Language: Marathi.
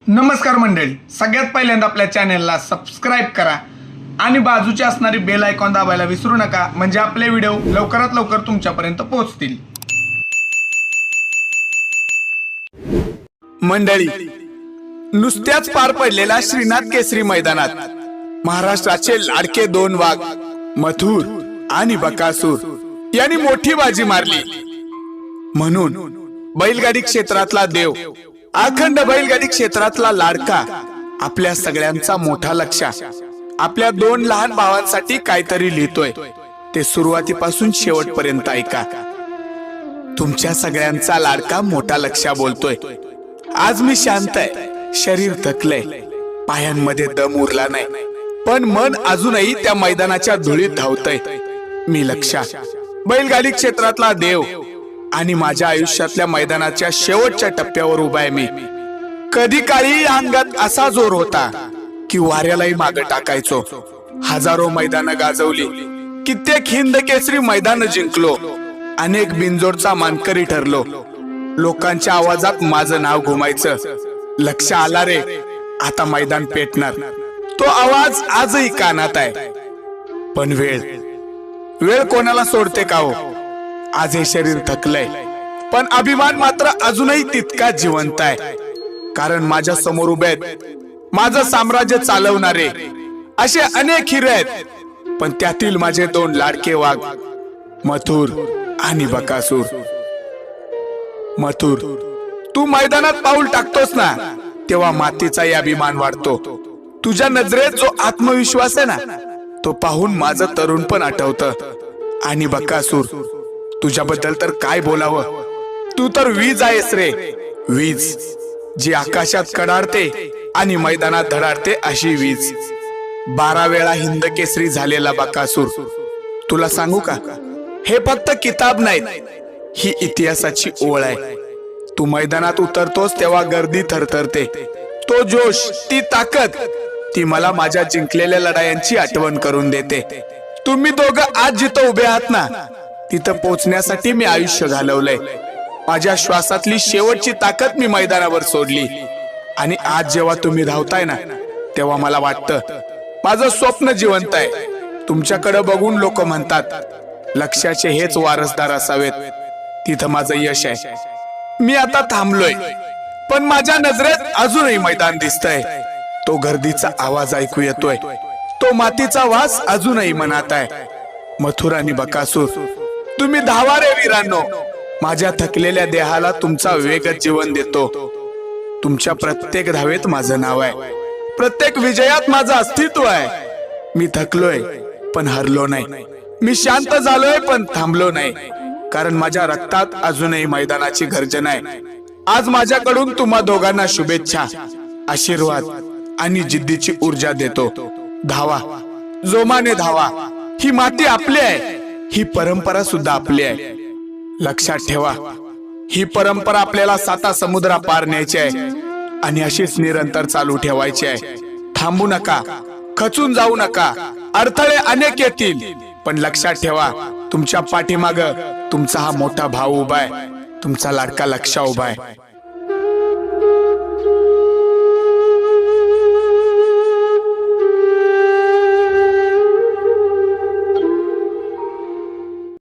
नमस्कार मंडळी, सगळ्यात पहिल्यांदा आपल्या चॅनलला सबस्क्राईब करा आणि बाजूची असणारी बेल आयकॉन दाबायला विसरू नका, म्हणजे आपले व्हिडिओ लवकरात लवकर तुमच्यापर्यंत पोहोचतील. मंडळी, नुसत्याच पार पडलेल्या श्रीनाथ केसरी मैदानात महाराष्ट्राचे लाडके दोन वाघ मथुर आणि बकासूर यांनी मोठी बाजी मारली. म्हणून बैलगाडी क्षेत्रातला देव, अखंड बैलगाडी क्षेत्रातला लाडका, आपल्या सगळ्यांचा मोठा लक्ष आपल्या दोन लहान भावांसाठी काहीतरी लिहितोय. ते सुरुवातीपासून शेवटपर्यंत ऐका. तुमच्या सगळ्यांचा लाडका मोठा लक्ष बोलतोय. आज मी शांत आहे, शरीर थकलंय, पायांमध्ये दम उरला नाही, पण मन अजूनही त्या मैदानाच्या धुळीत धावतय. मी लक्ष, बैलगाडी क्षेत्रातला देव आणि माझ्या आयुष्यातल्या मैदानाच्या शेवटच्या टप्प्यावर उभा आहे मी. कधी काळी अंगात असा जोर होता की वाऱ्यालाही मागे टाकायचो. हजारो मैदानं गाजवली, कित्येक हिंद केसरी मैदान जिंकलो, अनेक बिनजोडचा मानकरी ठरलो. लोकांच्या आवाजात माझं नाव घुमायचं. लक्ष आला रे, आता मैदान पेटणार. तो आवाज आजही कानात आहे. पण वेळ कोणाला सोडते का हो? आज हे शरीर थकलंय, पण अभिमान मात्र अजूनही तितका जिवंत आहे. कारण माझ्या समोर उभे आहेत माझं साम्राज्य चालवणारे असे अनेक हिरे आहेत, पण त्यातील माझे दोन लाडके वाघ मथुर आणि बकासूर. मथुर, तू मैदानात पाऊल टाकतोस ना, तेव्हा मातीचाही अभिमान वाढतो. तुझ्या नजरेत जो आत्मविश्वास आहे ना, तो पाहून माझं तरुण पण आठवतं. आणि बकासूर, तुझ्याबद्दल तर काय बोलावं. तू तर वीज आहेस रे, वीज जी आकाशात कडाडते आणि मैदानात धडाडते अशी वीज. 12 वेळा हिंद केसरी झालेला बकासूर. तुला सांगू का, हे फक्त किताब नाही, ही इतिहासाची ओळ आहे. तू मैदानात उतरतोस तेव्हा गर्दी थरथरते. तो जोश, ती ताकद, ती मला माझ्या जिंकलेल्या लढायांची आठवण करून देते. तुम्ही दोघं आज जिथं उभे आहात ना, तिथं पोहोचण्यासाठी मी आयुष्य घालवलंय. माझ्या श्वासातली शेवटची ताकद मी मैदानावर सोडली. आणि आज जेव्हा तुम्ही धावताय ना, तेव्हा मला वाटतं माझं स्वप्न जिवंत आहे. तुमच्याकडे बघून लोक म्हणतात, लक्ष्याचे हेच वारसदार असावेत. तिथं माझं यश आहे. मी आता थांबलोय, पण माझ्या नजरेत अजूनही मैदान दिसतंय. तो गर्दीचा आवाज ऐकू येतोय, तो मातीचा वास अजूनही मनात आहे. मथुर आणि बकासूर, तुम्ही धावा रे वीरांनो. माझ्या थकलेल्या देहाला तुमचा वेगच जीवन देतो. तुमच्या प्रत्येक धावेत माझं नाव आहे, प्रत्येक विजयात माझं अस्तित्व आहे. मी थकलोय पण हरलो नाही. मी शांत झालोय पण थांबलो नाही, कारण माझ्या रक्तात अजूनही मैदानाची गर्जना आहे. आज माझ्याकडून तुम्हा दोघांना शुभेच्छा, आशीर्वाद आणि जिद्दीची ऊर्जा देतो. धावा, जोमाने धावा. ही माती आपली आहे, ही परंपरा सुद्धा आपली आहे. लक्षात ठेवा, ही परंपरा आपल्याला 7 समुद्रा पार न्यायची आहे आणि अशीच निरंतर चालू ठेवायची आहे. थांबू नका, खचून जाऊ नका. अडथळे अनेक येतील, पण लक्षात ठेवा, तुमच्या पाठीमाग तुमचा हा मोठा भाऊ उभा आहे, तुमचा लाडका लक्ष्य उभा आहे.